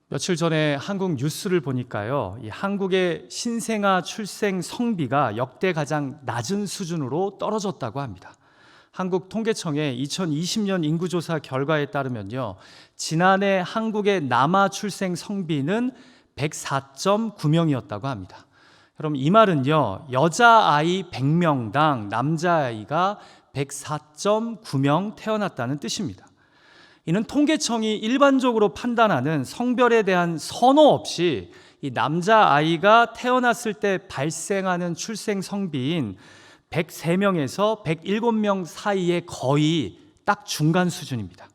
며칠 전에 한국 뉴스를 보니까요, 이 한국의 신생아 출생 성비가 역대 가장 낮은 수준으로 떨어졌다고 합니다. 한국통계청의 2020년 인구조사 결과에 따르면요, 지난해 한국의 남아 출생 성비는 104.9명이었다고 합니다. 여러분, 이 말은요, 여자아이 100명당 남자아이가 104.9명 태어났다는 뜻입니다. 이는 통계청이 일반적으로 판단하는 성별에 대한 선호 없이 이 남자아이가 태어났을 때 발생하는 출생 성비인 103명에서 107명 사이의 거의 딱 중간 수준입니다.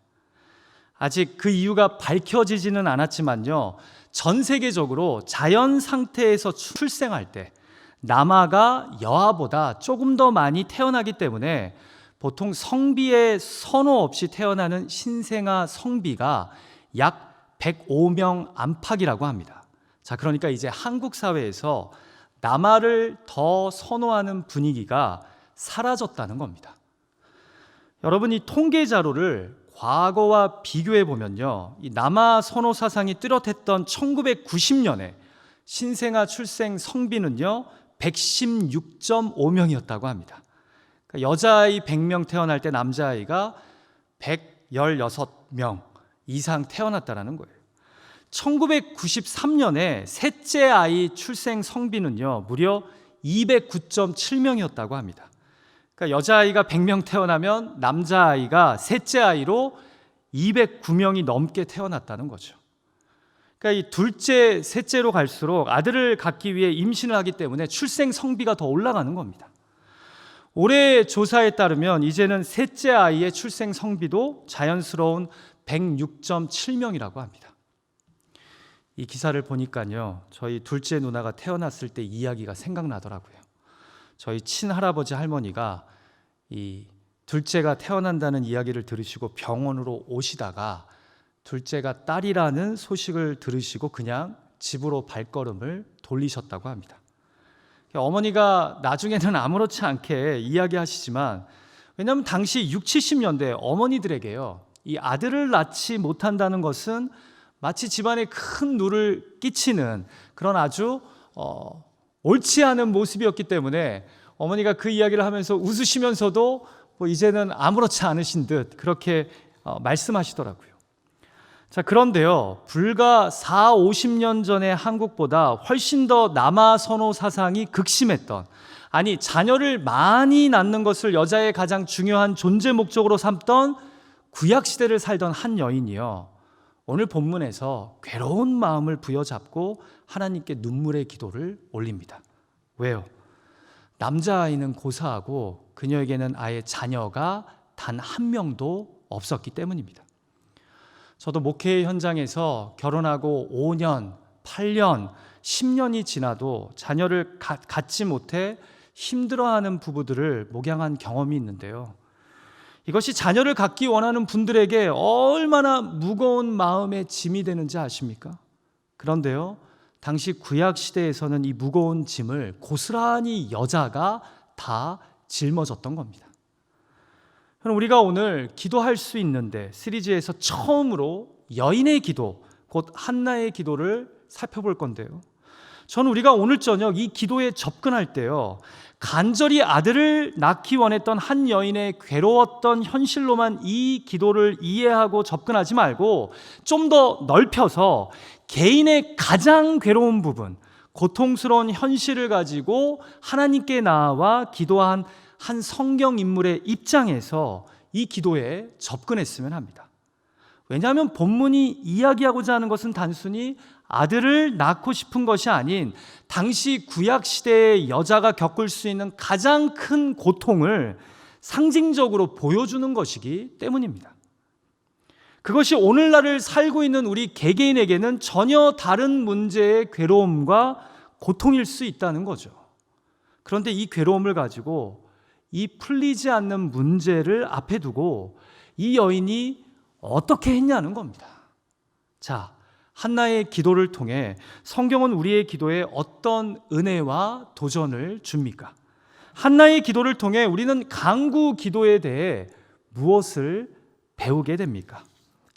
아직 그 이유가 밝혀지지는 않았지만요, 전 세계적으로 자연 상태에서 출생할 때 남아가 여아보다 조금 더 많이 태어나기 때문에 보통 성비에 선호 없이 태어나는 신생아 성비가 약 105명 안팎이라고 합니다. 자, 그러니까 이제 한국 사회에서 남아를 더 선호하는 분위기가 사라졌다는 겁니다. 여러분, 이 통계 자료를 과거와 비교해 보면요, 이 남아 선호 사상이 뚜렷했던 1990년에 신생아 출생 성비는요 116.5명이었다고 합니다. 그러니까 여자아이 100명 태어날 때 남자아이가 116명 이상 태어났다는 거예요. 1993년에 셋째 아이 출생 성비는요 무려 209.7명이었다고 합니다. 그러니까 여자아이가 100명 태어나면 남자아이가 셋째 아이로 209명이 넘게 태어났다는 거죠. 그러니까 이 둘째, 셋째로 갈수록 아들을 갖기 위해 임신을 하기 때문에 출생 성비가 더 올라가는 겁니다. 올해 조사에 따르면 이제는 셋째 아이의 출생 성비도 자연스러운 106.7명이라고 합니다. 이 기사를 보니까요, 저희 둘째 누나가 태어났을 때 이야기가 생각나더라고요. 저희 친할아버지 할머니가 이 둘째가 태어난다는 이야기를 들으시고 병원으로 오시다가 둘째가 딸이라는 소식을 들으시고 그냥 집으로 발걸음을 돌리셨다고 합니다. 어머니가 나중에는 아무렇지 않게 이야기하시지만, 왜냐하면 당시 60, 70년대 어머니들에게요, 이 아들을 낳지 못한다는 것은 마치 집안에 큰 누를 끼치는 그런 아주 옳지 않은 모습이었기 때문에 어머니가 그 이야기를 하면서 웃으시면서도 뭐 이제는 아무렇지 않으신 듯 그렇게 말씀하시더라고요. 자, 그런데요, 불과 4, 50년 전의 한국보다 훨씬 더 남아 선호 사상이 극심했던, 아니 자녀를 많이 낳는 것을 여자의 가장 중요한 존재 목적으로 삼던 구약시대를 살던 한 여인이요, 오늘 본문에서 괴로운 마음을 부여잡고 하나님께 눈물의 기도를 올립니다. 왜요? 남자아이는 고사하고 그녀에게는 아예 자녀가 단 한 명도 없었기 때문입니다. 저도 목회 현장에서 결혼하고 5년, 8년, 10년이 지나도 자녀를 갖지 못해 힘들어하는 부부들을 목양한 경험이 있는데요, 이것이 자녀를 갖기 원하는 분들에게 얼마나 무거운 마음의 짐이 되는지 아십니까? 그런데요, 당시 구약시대에서는 이 무거운 짐을 고스란히 여자가 다 짊어졌던 겁니다. 우리가 오늘 기도할 수 있는데 시리즈에서 처음으로 여인의 기도, 곧 한나의 기도를 살펴볼 건데요, 저는 우리가 오늘 저녁 이 기도에 접근할 때요, 간절히 아들을 낳기 원했던 한 여인의 괴로웠던 현실로만 이 기도를 이해하고 접근하지 말고 좀 더 넓혀서 개인의 가장 괴로운 부분, 고통스러운 현실을 가지고 하나님께 나아와 기도한 한 성경 인물의 입장에서 이 기도에 접근했으면 합니다. 왜냐하면 본문이 이야기하고자 하는 것은 단순히 아들을 낳고 싶은 것이 아닌 당시 구약시대의 여자가 겪을 수 있는 가장 큰 고통을 상징적으로 보여주는 것이기 때문입니다. 그것이 오늘날을 살고 있는 우리 개개인에게는 전혀 다른 문제의 괴로움과 고통일 수 있다는 거죠. 그런데 이 괴로움을 가지고 이 풀리지 않는 문제를 앞에 두고 이 여인이 어떻게 했냐는 겁니다. 자, 한나의 기도를 통해 성경은 우리의 기도에 어떤 은혜와 도전을 줍니까? 한나의 기도를 통해 우리는 강구 기도에 대해 무엇을 배우게 됩니까?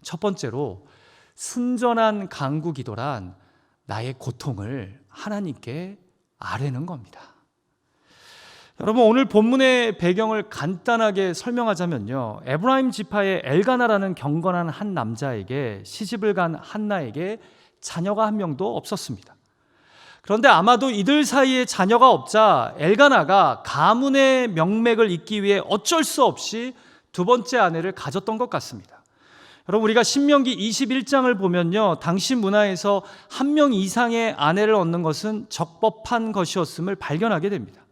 첫 번째로 순전한 간구 기도란 나의 고통을 하나님께 아뢰는 겁니다. 여러분, 오늘 본문의 배경을 간단하게 설명하자면요, 에브라임 지파의 엘가나라는 경건한 한 남자에게 시집을 간 한나에게 자녀가 한 명도 없었습니다. 그런데 아마도 이들 사이에 자녀가 없자 엘가나가 가문의 명맥을 잇기 위해 어쩔 수 없이 두 번째 아내를 가졌던 것 같습니다. 여러분, 우리가 신명기 21장을 보면요, 당시 문화에서 한 명 이상의 아내를 얻는 것은 적법한 것이었음을 발견하게 됩니다.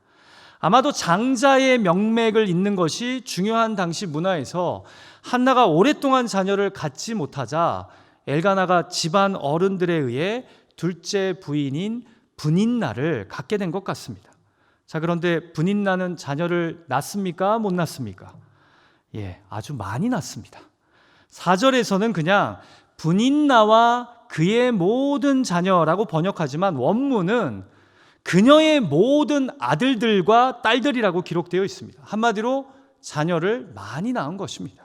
아마도 장자의 명맥을 잇는 것이 중요한 당시 문화에서 한나가 오랫동안 자녀를 갖지 못하자 엘가나가 집안 어른들에 의해 둘째 부인인 분인나를 갖게 된 것 같습니다. 자, 그런데 분인나는 자녀를 낳습니까? 못 낳습니까? 아주 많이 낳습니다. 4절에서는 그냥 분인나와 그의 모든 자녀라고 번역하지만 원문은 그녀의 모든 아들들과 딸들이라고 기록되어 있습니다. 한마디로 자녀를 많이 낳은 것입니다.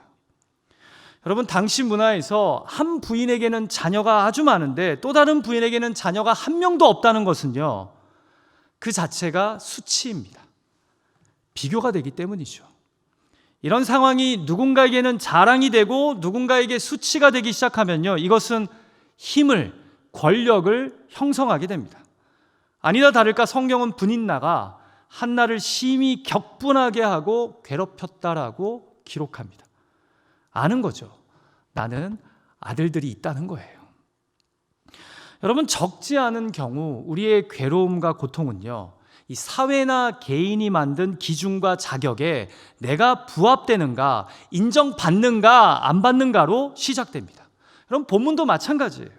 여러분, 당시 문화에서 한 부인에게는 자녀가 아주 많은데 또 다른 부인에게는 자녀가 한 명도 없다는 것은요, 그 자체가 수치입니다. 비교가 되기 때문이죠. 이런 상황이 누군가에게는 자랑이 되고 누군가에게 수치가 되기 시작하면요, 이것은 힘을, 권력을 형성하게 됩니다. 아니다 다를까 성경은 분인나가 한나를 심히 격분하게 하고 괴롭혔다라고 기록합니다. 아는 거죠. 나는 아들들이 있다는 거예요. 여러분, 적지 않은 경우 우리의 괴로움과 고통은요, 이 사회나 개인이 만든 기준과 자격에 내가 부합되는가, 인정받는가 안 받는가로 시작됩니다. 여러분, 본문도 마찬가지예요.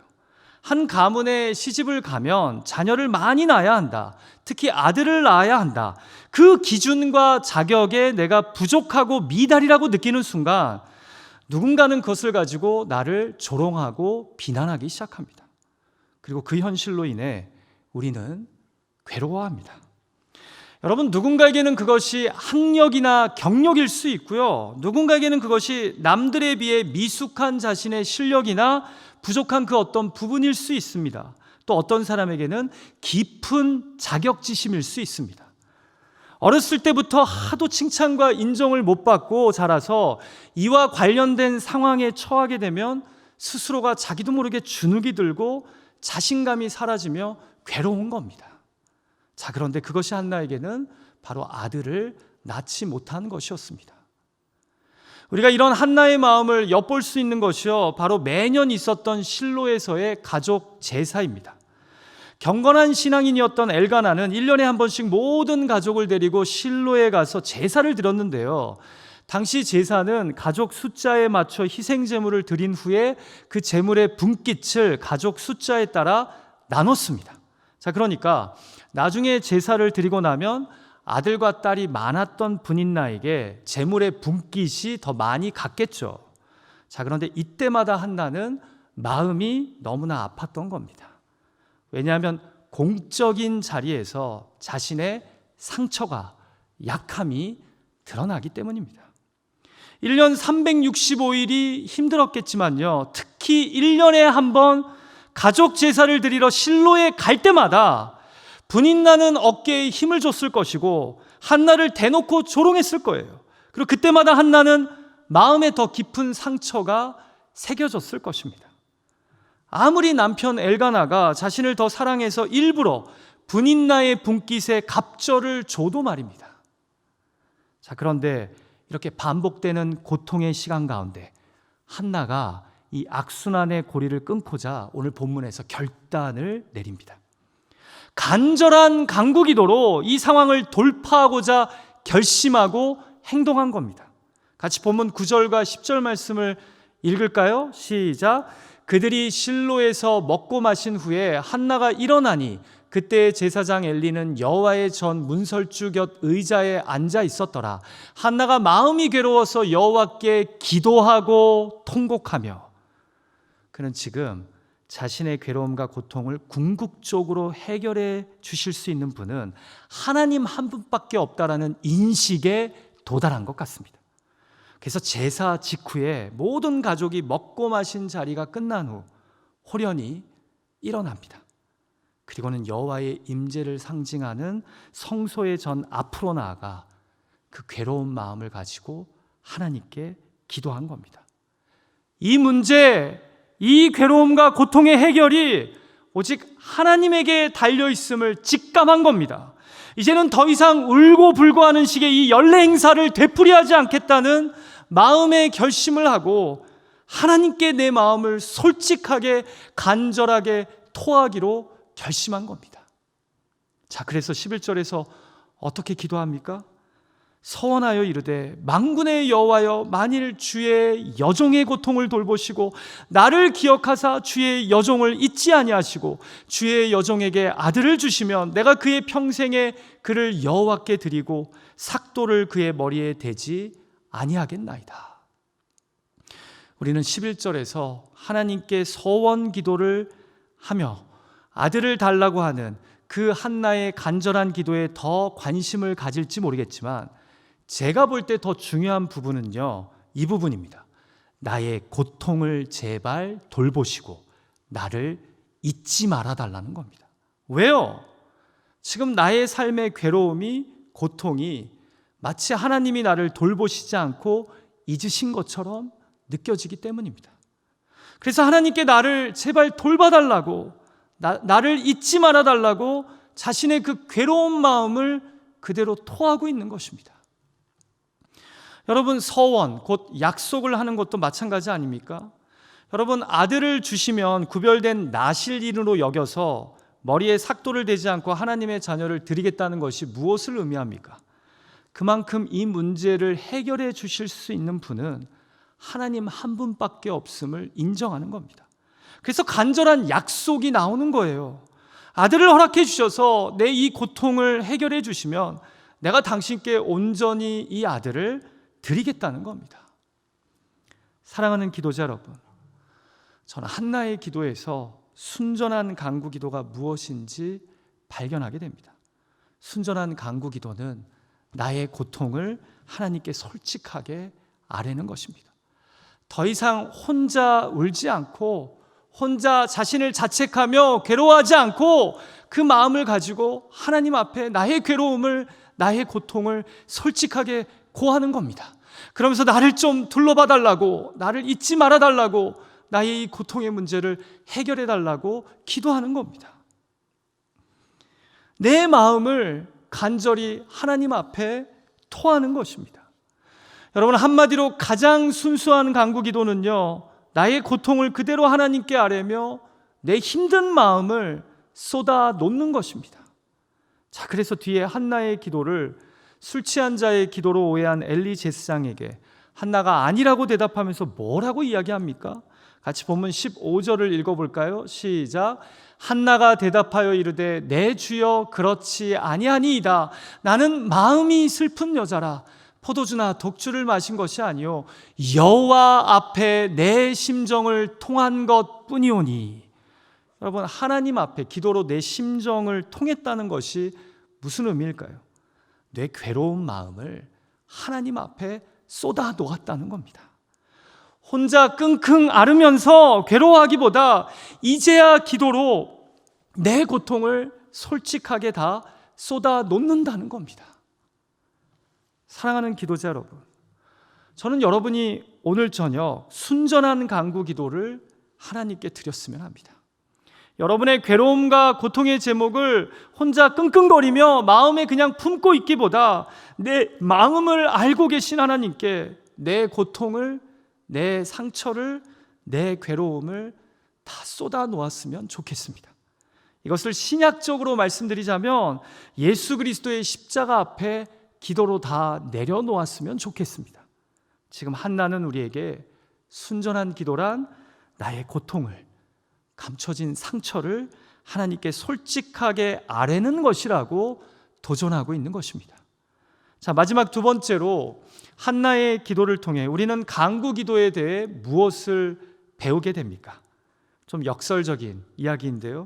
한 가문에 시집을 가면 자녀를 많이 낳아야 한다. 특히 아들을 낳아야 한다. 그 기준과 자격에 내가 부족하고 미달이라고 느끼는 순간 누군가는 그것을 가지고 나를 조롱하고 비난하기 시작합니다. 그리고 그 현실로 인해 우리는 괴로워합니다. 여러분, 누군가에게는 그것이 학력이나 경력일 수 있고요, 누군가에게는 그것이 남들에 비해 미숙한 자신의 실력이나 부족한 그 어떤 부분일 수 있습니다. 또 어떤 사람에게는 깊은 자격지심일 수 있습니다. 어렸을 때부터 하도 칭찬과 인정을 못 받고 자라서 이와 관련된 상황에 처하게 되면 스스로가 자기도 모르게 주눅이 들고 자신감이 사라지며 괴로운 겁니다. 자, 그런데 그것이 한나에게는 바로 아들을 낳지 못한 것이었습니다. 우리가 이런 한나의 마음을 엿볼 수 있는 것이요, 바로 매년 있었던 실로에서의 가족 제사입니다. 경건한 신앙인이었던 엘가나는 1년에 한 번씩 모든 가족을 데리고 실로에 가서 제사를 드렸는데요, 당시 제사는 가족 숫자에 맞춰 희생 제물을 드린 후에 그 제물의 분깃을 가족 숫자에 따라 나눴습니다. 자, 그러니까 나중에 제사를 드리고 나면 아들과 딸이 많았던 분인나에게 제물의 분깃이 더 많이 갔겠죠. 자, 그런데 이때마다 한나는 마음이 너무나 아팠던 겁니다. 왜냐하면 공적인 자리에서 자신의 상처가, 약함이 드러나기 때문입니다. 1년 365일이 힘들었겠지만요, 특히 1년에 한 번 가족 제사를 드리러 실로에 갈 때마다 분인나는 어깨에 힘을 줬을 것이고 한나를 대놓고 조롱했을 거예요. 그리고 그때마다 한나는 마음에 더 깊은 상처가 새겨졌을 것입니다. 아무리 남편 엘가나가 자신을 더 사랑해서 일부러 분인나의 분깃에 갑절을 줘도 말입니다. 자, 그런데 이렇게 반복되는 고통의 시간 가운데 한나가 이 악순환의 고리를 끊고자 오늘 본문에서 결단을 내립니다. 간절한 간구 기도로 이 상황을 돌파하고자 결심하고 행동한 겁니다. 같이 본문 9절과 10절 말씀을 읽을까요? 시작. 그들이 실로에서 먹고 마신 후에 한나가 일어나니 그때 제사장 엘리는 여호와의 전 문설주 곁 의자에 앉아 있었더라. 한나가 마음이 괴로워서 여호와께 기도하고 통곡하며, 그는 지금 자신의 괴로움과 고통을 궁극적으로 해결해 주실 수 있는 분은 하나님 한 분밖에 없다라는 인식에 도달한 것 같습니다. 그래서 제사 직후에 모든 가족이 먹고 마신 자리가 끝난 후 호련히 일어납니다. 그리고는 여호와의 임재를 상징하는 성소의 전 앞으로 나아가 그 괴로운 마음을 가지고 하나님께 기도한 겁니다. 이 문제, 이 괴로움과 고통의 해결이 오직 하나님에게 달려있음을 직감한 겁니다. 이제는 더 이상 울고 불고 하는 식의 이 연례 행사를 되풀이하지 않겠다는 마음의 결심을 하고 하나님께 내 마음을 솔직하게 간절하게 토하기로 결심한 겁니다. 자, 그래서 11절에서 어떻게 기도합니까? 서원하여 이르되 만군의 여호와여, 만일 주의 여종의 고통을 돌보시고 나를 기억하사 주의 여종을 잊지 아니하시고 주의 여종에게 아들을 주시면 내가 그의 평생에 그를 여호와께 드리고 삭도를 그의 머리에 대지 아니하겠나이다. 우리는 11절에서 하나님께 서원 기도를 하며 아들을 달라고 하는 그 한나의 간절한 기도에 더 관심을 가질지 모르겠지만 제가 볼 때 더 중요한 부분은요, 이 부분입니다. 나의 고통을 제발 돌보시고 나를 잊지 말아달라는 겁니다. 왜요? 지금 나의 삶의 괴로움이, 고통이 마치 하나님이 나를 돌보시지 않고 잊으신 것처럼 느껴지기 때문입니다. 그래서 하나님께 나를 제발 돌봐달라고, 나를 잊지 말아달라고 자신의 그 괴로운 마음을 그대로 토하고 있는 것입니다. 여러분, 서원, 곧 약속을 하는 것도 마찬가지 아닙니까? 여러분, 아들을 주시면 구별된 나실인으로 여겨서 머리에 삭도를 대지 않고 하나님의 자녀를 드리겠다는 것이 무엇을 의미합니까? 그만큼 이 문제를 해결해 주실 수 있는 분은 하나님 한 분밖에 없음을 인정하는 겁니다. 그래서 간절한 약속이 나오는 거예요. 아들을 허락해 주셔서 내 이 고통을 해결해 주시면 내가 당신께 온전히 이 아들을 드리겠다는 겁니다. 사랑하는 기도자 여러분, 저는 한나의 기도에서 순전한 간구 기도가 무엇인지 발견하게 됩니다. 순전한 간구 기도는 나의 고통을 하나님께 솔직하게 아뢰는 것입니다. 더 이상 혼자 울지 않고 혼자 자신을 자책하며 괴로워하지 않고 그 마음을 가지고 하나님 앞에 나의 괴로움을, 나의 고통을 솔직하게 고하는 겁니다. 그러면서 나를 좀 둘러봐 달라고, 나를 잊지 말아 달라고, 나의 이 고통의 문제를 해결해 달라고 기도하는 겁니다. 내 마음을 간절히 하나님 앞에 토하는 것입니다. 여러분, 한마디로 가장 순수한 간구 기도는요, 나의 고통을 그대로 하나님께 아뢰며 내 힘든 마음을 쏟아 놓는 것입니다. 자, 그래서 뒤에 한나의 기도를 술 취한 자의 기도로 오해한 엘리 제사장에게 한나가 아니라고 대답하면서 뭐라고 이야기합니까? 같이 본문 15절을 읽어볼까요? 시작. 한나가 대답하여 이르되 내 주여 그렇지 아니하니이다. 나는 마음이 슬픈 여자라. 포도주나 독주를 마신 것이 아니요 여호와 앞에 내 심정을 통한 것뿐이오니. 여러분, 하나님 앞에 기도로 내 심정을 통했다는 것이 무슨 의미일까요? 내 괴로운 마음을 하나님 앞에 쏟아 놓았다는 겁니다. 혼자 끙끙 앓으면서 괴로워하기보다 이제야 기도로 내 고통을 솔직하게 다 쏟아 놓는다는 겁니다. 사랑하는 기도자 여러분, 저는 여러분이 오늘 저녁 순전한 간구 기도를 하나님께 드렸으면 합니다. 여러분의 괴로움과 고통의 제목을 혼자 끙끙거리며 마음에 그냥 품고 있기보다 내 마음을 알고 계신 하나님께 내 고통을, 내 상처를, 내 괴로움을 다 쏟아 놓았으면 좋겠습니다. 이것을 신약적으로 말씀드리자면 예수 그리스도의 십자가 앞에 기도로 다 내려놓았으면 좋겠습니다. 지금 한나는 우리에게 순전한 기도란 나의 고통을, 감춰진 상처를 하나님께 솔직하게 아뢰는 것이라고 도전하고 있는 것입니다. 자, 마지막 두 번째로 한나의 기도를 통해 우리는 간구 기도에 대해 무엇을 배우게 됩니까? 좀 역설적인 이야기인데요,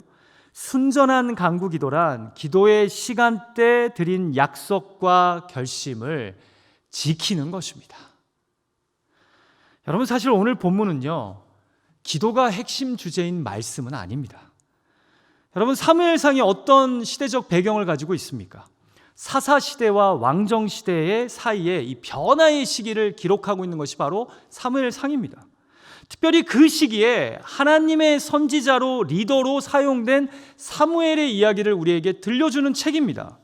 순전한 간구 기도란 기도의 시간대 드린 약속과 결심을 지키는 것입니다. 여러분, 사실 오늘 본문은요, 기도가 핵심 주제인 말씀은 아닙니다. 여러분, 사무엘상이 어떤 시대적 배경을 가지고 있습니까? 사사시대와 왕정시대의 사이에 이 변화의 시기를 기록하고 있는 것이 바로 사무엘상입니다. 특별히 그 시기에 하나님의 선지자로 리더로 사용된 사무엘의 이야기를 우리에게 들려주는 책입니다.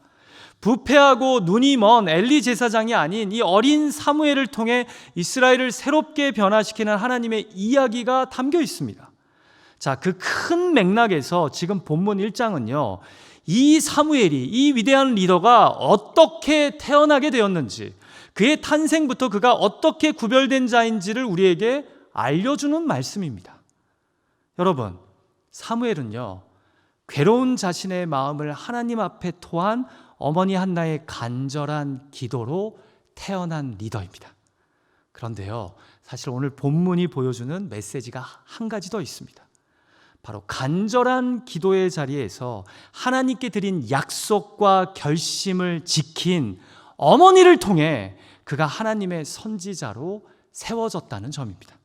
부패하고 눈이 먼 엘리 제사장이 아닌 이 어린 사무엘을 통해 이스라엘을 새롭게 변화시키는 하나님의 이야기가 담겨 있습니다. 자, 그 큰 맥락에서 지금 본문 1장은요, 이 사무엘이, 이 위대한 리더가 어떻게 태어나게 되었는지, 그의 탄생부터 그가 어떻게 구별된 자인지를 우리에게 알려주는 말씀입니다. 여러분, 사무엘은요, 괴로운 자신의 마음을 하나님 앞에 토한 어머니 한나의 간절한 기도로 태어난 리더입니다. 그런데요, 사실 오늘 본문이 보여주는 메시지가 한 가지 더 있습니다. 바로 간절한 기도의 자리에서 하나님께 드린 약속과 결심을 지킨 어머니를 통해 그가 하나님의 선지자로 세워졌다는 점입니다.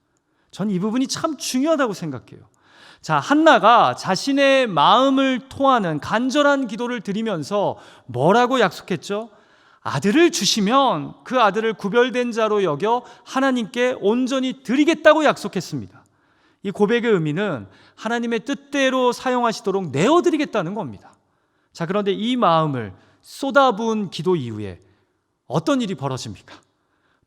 전 이 부분이 참 중요하다고 생각해요. 자, 한나가 자신의 마음을 토하는 간절한 기도를 드리면서 뭐라고 약속했죠? 아들을 주시면 그 아들을 구별된 자로 여겨 하나님께 온전히 드리겠다고 약속했습니다. 이 고백의 의미는 하나님의 뜻대로 사용하시도록 내어드리겠다는 겁니다. 자, 그런데 이 마음을 쏟아부은 기도 이후에 어떤 일이 벌어집니까?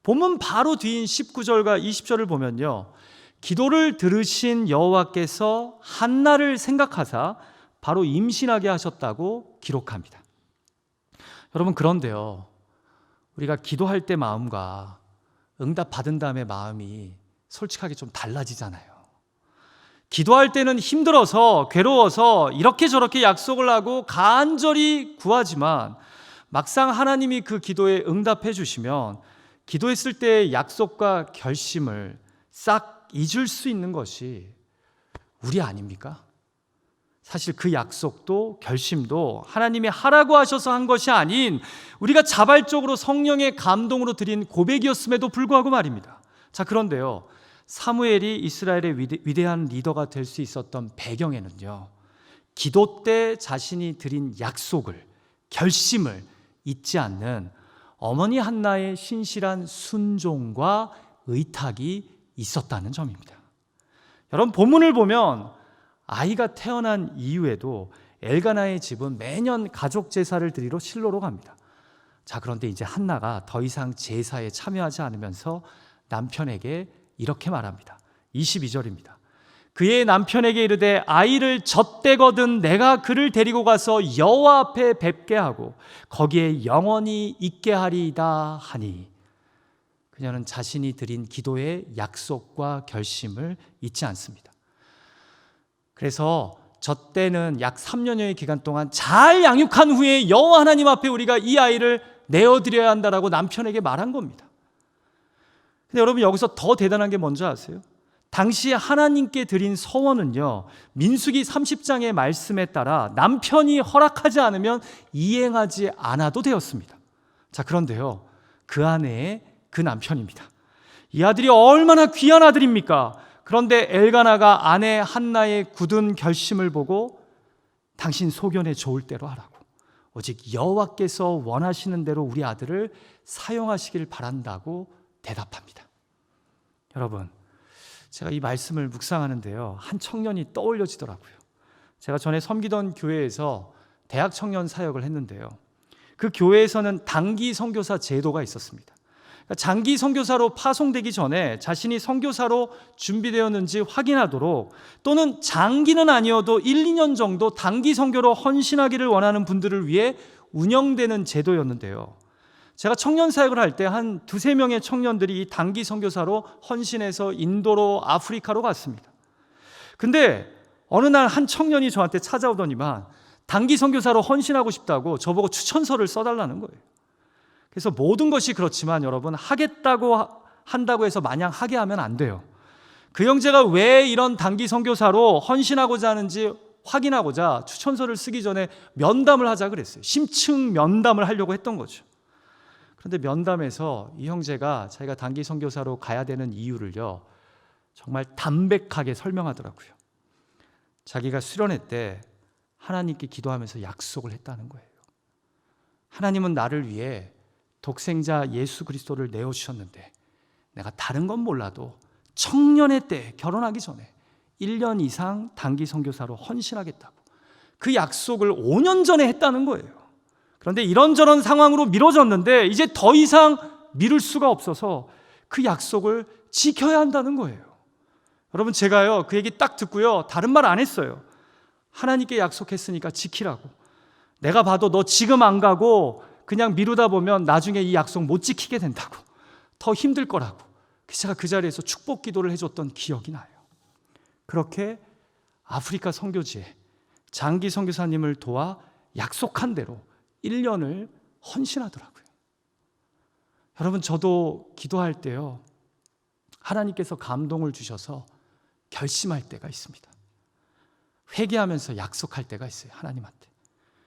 본문 바로 뒤인 19절과 20절을 보면요, 기도를 들으신 여호와께서 한나를 생각하사 바로 임신하게 하셨다고 기록합니다. 여러분, 그런데요, 우리가 기도할 때 마음과 응답 받은 다음에 마음이 솔직하게 좀 달라지잖아요. 기도할 때는 힘들어서 괴로워서 이렇게 저렇게 약속을 하고 간절히 구하지만 막상 하나님이 그 기도에 응답해 주시면 기도했을 때의 약속과 결심을 싹 잊을 수 있는 것이 우리 아닙니까? 사실 그 약속도 결심도 하나님이 하라고 하셔서 한 것이 아닌 우리가 자발적으로 성령의 감동으로 드린 고백이었음에도 불구하고 말입니다. 자, 그런데요, 사무엘이 이스라엘의 위대한 리더가 될 수 있었던 배경에는요, 기도 때 자신이 드린 약속을, 결심을 잊지 않는 어머니 한나의 신실한 순종과 의탁이 있었다는 점입니다. 여러분, 본문을 보면 아이가 태어난 이후에도 엘가나의 집은 매년 가족 제사를 드리러 실로로 갑니다. 자, 그런데 이제 한나가 더 이상 제사에 참여하지 않으면서 남편에게 이렇게 말합니다. 22절입니다. 그의 남편에게 이르되 아이를 젖대거든 내가 그를 데리고 가서 여호와 앞에 뵙게 하고 거기에 영원히 있게 하리이다 하니, 그녀는 자신이 드린 기도의 약속과 결심을 잊지 않습니다. 그래서 젖대는 약 3년여의 기간 동안 잘 양육한 후에 여호와 하나님 앞에 우리가 이 아이를 내어드려야 한다라고 남편에게 말한 겁니다. 근데 여러분, 여기서 더 대단한 게 뭔지 아세요? 당시 하나님께 드린 서원은요, 민수기 30장의 말씀에 따라 남편이 허락하지 않으면 이행하지 않아도 되었습니다. 자, 그런데요, 그 아내의 그 남편입니다. 이 아들이 얼마나 귀한 아들입니까? 그런데 엘가나가 아내 한나의 굳은 결심을 보고 당신 소견에 좋을 대로 하라고, 오직 여호와께서 원하시는 대로 우리 아들을 사용하시길 바란다고 대답합니다. 여러분, 제가 이 말씀을 묵상하는데요, 한 청년이 떠올려지더라고요. 제가 전에 섬기던 교회에서 대학 청년 사역을 했는데요, 그 교회에서는 단기 선교사 제도가 있었습니다. 장기 선교사로 파송되기 전에 자신이 선교사로 준비되었는지 확인하도록, 또는 장기는 아니어도 1, 2년 정도 단기 선교로 헌신하기를 원하는 분들을 위해 운영되는 제도였는데요, 제가 청년 사역을 할 때 한 두세 명의 청년들이 이 단기 선교사로 헌신해서 인도로 아프리카로 갔습니다. 근데 어느 날 한 청년이 저한테 찾아오더니만 단기 선교사로 헌신하고 싶다고 저보고 추천서를 써달라는 거예요. 그래서 모든 것이 그렇지만 여러분, 하겠다고 한다고 해서 마냥 하게 하면 안 돼요. 그 형제가 왜 이런 단기 선교사로 헌신하고자 하는지 확인하고자 추천서를 쓰기 전에 면담을 하자 그랬어요. 심층 면담을 하려고 했던 거죠. 그런데 면담에서 이 형제가 자기가 단기 선교사로 가야 되는 이유를요, 정말 담백하게 설명하더라고요. 자기가 수련회 때 하나님께 기도하면서 약속을 했다는 거예요. 하나님은 나를 위해 독생자 예수 그리스도를 내어주셨는데 내가 다른 건 몰라도 청년의 때 결혼하기 전에 1년 이상 단기 선교사로 헌신하겠다고 그 약속을 5년 전에 했다는 거예요. 그런데 이런저런 상황으로 미뤄졌는데 이제 더 이상 미룰 수가 없어서 그 약속을 지켜야 한다는 거예요. 여러분, 제가요 그 얘기 딱 듣고요 다른 말 안 했어요. 하나님께 약속했으니까 지키라고. 내가 봐도 너 지금 안 가고 그냥 미루다 보면 나중에 이 약속 못 지키게 된다고, 더 힘들 거라고. 제가 그 자리에서 축복 기도를 해줬던 기억이 나요. 그렇게 아프리카 선교지에 장기 선교사님을 도와 약속한 대로 1년을 헌신하더라고요. 여러분, 저도 기도할 때요 하나님께서 감동을 주셔서 결심할 때가 있습니다. 회개하면서 약속할 때가 있어요, 하나님한테.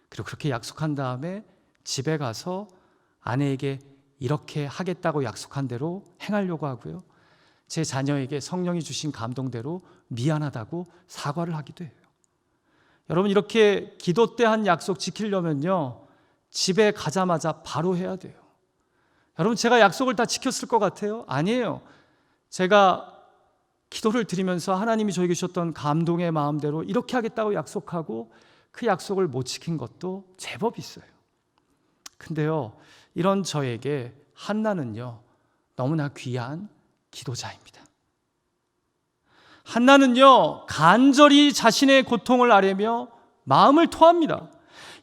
그리고 그렇게 약속한 다음에 집에 가서 아내에게 이렇게 하겠다고 약속한 대로 행하려고 하고요, 제 자녀에게 성령이 주신 감동대로 미안하다고 사과를 하기도 해요. 여러분, 이렇게 기도 때 한 약속 지키려면요 집에 가자마자 바로 해야 돼요. 여러분, 제가 약속을 다 지켰을 것 같아요? 아니에요. 제가 기도를 드리면서 하나님이 저에게 주셨던 감동의 마음대로 이렇게 하겠다고 약속하고 그 약속을 못 지킨 것도 제법 있어요. 근데요, 이런 저에게 한나는요 너무나 귀한 기도자입니다. 한나는요 간절히 자신의 고통을 아뢰며 마음을 토합니다.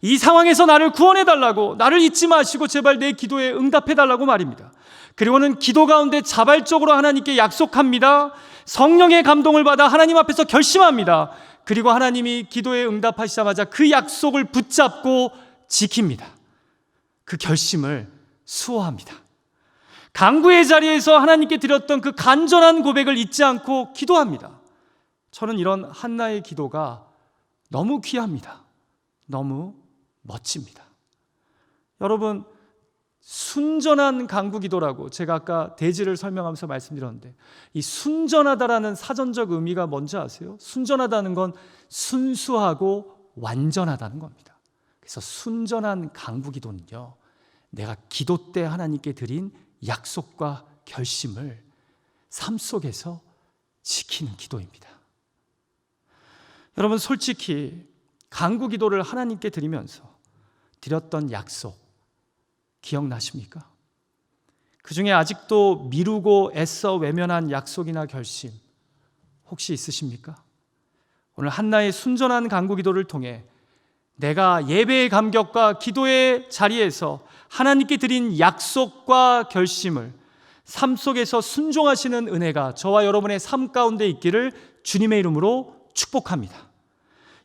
이 상황에서 나를 구원해달라고, 나를 잊지 마시고 제발 내 기도에 응답해달라고 말입니다. 그리고는 기도 가운데 자발적으로 하나님께 약속합니다. 성령의 감동을 받아 하나님 앞에서 결심합니다. 그리고 하나님이 기도에 응답하시자마자 그 약속을 붙잡고 지킵니다. 그 결심을 수호합니다. 강구의 자리에서 하나님께 드렸던 그 간절한 고백을 잊지 않고 기도합니다. 저는 이런 한나의 기도가 너무 귀합니다. 너무 멋집니다. 여러분, 순전한 간구 기도라고 제가 아까 대지를 설명하면서 말씀드렸는데, 이 순전하다라는 사전적 의미가 뭔지 아세요? 순전하다는 건 순수하고 완전하다는 겁니다. 그래서 순전한 간구 기도는요 내가 기도 때 하나님께 드린 약속과 결심을 삶 속에서 지키는 기도입니다. 여러분, 솔직히 간구 기도를 하나님께 드리면서 드렸던 약속 기억나십니까? 그 중에 아직도 미루고 애써 외면한 약속이나 결심 혹시 있으십니까? 오늘 한나의 순전한 간구 기도를 통해 내가 예배의 감격과 기도의 자리에서 하나님께 드린 약속과 결심을 삶 속에서 순종하시는 은혜가 저와 여러분의 삶 가운데 있기를 주님의 이름으로 축복합니다.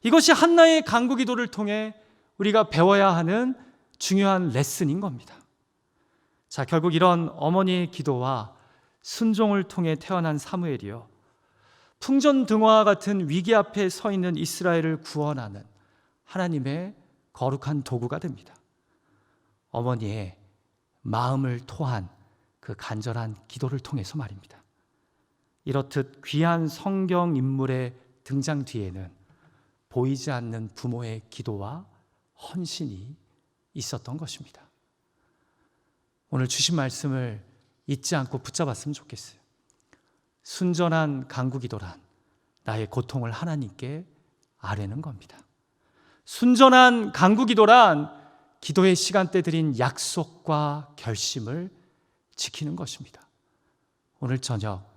이것이 한나의 간구 기도를 통해 우리가 배워야 하는 중요한 레슨인 겁니다. 자, 결국 이런 어머니의 기도와 순종을 통해 태어난 사무엘이요, 풍전등화와 같은 위기 앞에 서 있는 이스라엘을 구원하는 하나님의 거룩한 도구가 됩니다. 어머니의 마음을 토한 그 간절한 기도를 통해서 말입니다. 이렇듯 귀한 성경 인물의 등장 뒤에는 보이지 않는 부모의 기도와 헌신이 있었던 것입니다. 오늘 주신 말씀을 잊지 않고 붙잡았으면 좋겠어요. 순전한 간구 기도란 나의 고통을 하나님께 아뢰는 겁니다. 순전한 간구 기도란 기도의 시간대 드린 약속과 결심을 지키는 것입니다. 오늘 저녁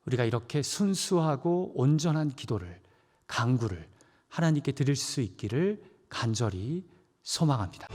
우리가 이렇게 순수하고 온전한 기도를, 간구를 하나님께 드릴 수 있기를 간절히 소망합니다.